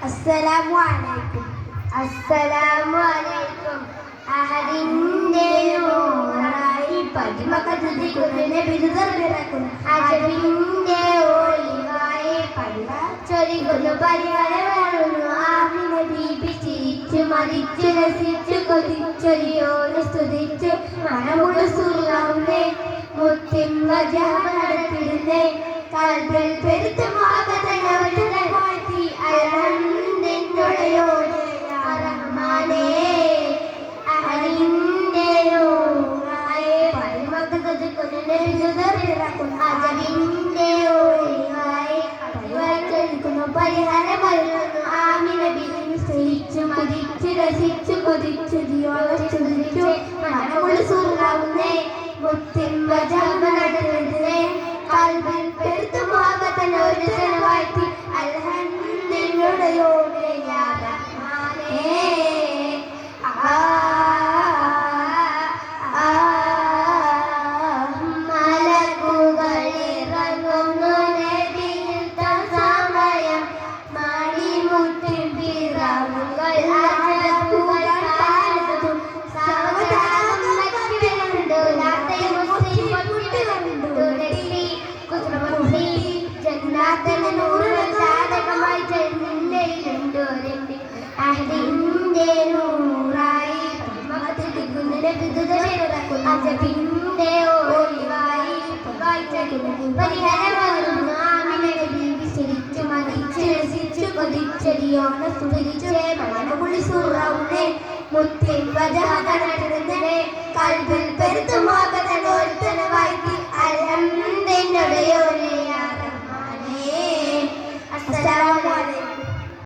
അസ്സലാമു അലൈക്കും. അസ്സലാമു അലൈക്കും. അഹദിന്റെ നൂറായി പതിമകതുതിക്കുന്ന ബിരുദർപ്പിറക്കുന്ന അജബിന്റെ ഒളിവായി പടിവ ചൊരികുന്നു പരിഹാരമാണു ആമിന ബീബി ചിരിച്ചു മരിച്ചു രസിച്ചു കൊതിച്ചൊരിയോട് സ്തുതിച്ചു മണമുള്ള സുറുന്നേ മുത്തിമ്മ നടത്തിരുന്നേ കൽബിൽ പെരുത്തു മാകതനവരുടെ വാഴ്ത്തി അൽഹംദുലില്ലാഹയോടെ റഹ്മാനേ അഹദിന്റെ നൂറായി പതിമകതുതിക്കുന്ന ബിരുദർപ്പിറക്കുന്ന അജബിന്റെ ഒളിവായി പരിവായിച്ചൊരിക്കുന്നു പരിഹാരമരുന്നു ആമിന ബീബി സ്തുതിച്ചു മരിച്ചു രസിച്ചു കൊതിച്ചൊരിയോട് സ്തുതിച്ചു മണമുള്ള സുറുന്നേ മുത്തിമ്മ നടത്തിരുന്നേ കൽബിൽ പെരുത്തു മാകതനവരുടെ വാഴ്ത്തി അൽഹംദുലില്ലാഹയോടെ യാ റഹ്മാനേ മലക്കുകളിറങ്ങുന്നു നബിയിൽ സമയം മണിമുട്ടിൻ പിറവുകൾ അജബുകൾ പലതും സാവധാനം മറ്റുണ്ടോ നാത്തെ മുസ്ലിം പൊട്ടിവന്നു നെട്ടി കുസ്രമുട്ടി ജന്നാത്തിന് നൂറുകൾ സാധകമായി ചെന്നില്ലയിലുണ്ടോ രണ്ട് അഹദിന്റെ നൂറായി പതിമകതുതിക്കുന്ന ബിരുദർപ്പിറക്കുന്ന അജബിന്റെ ഒളിവായി പരിഹാരമാകുന്നു ആമിന ബീബി ചിരിച്ചു മരിച്ചു രസിച്ചു കൊതിച്ചെടിയോണ സ്തുതിച്ചേ മണമുള്ളി സുറൗന്നേ മുത്തിൻ വജഹ നടത്തുന്നേ കൽബിൽ പെരുത്തു മാകതനോർത്ത്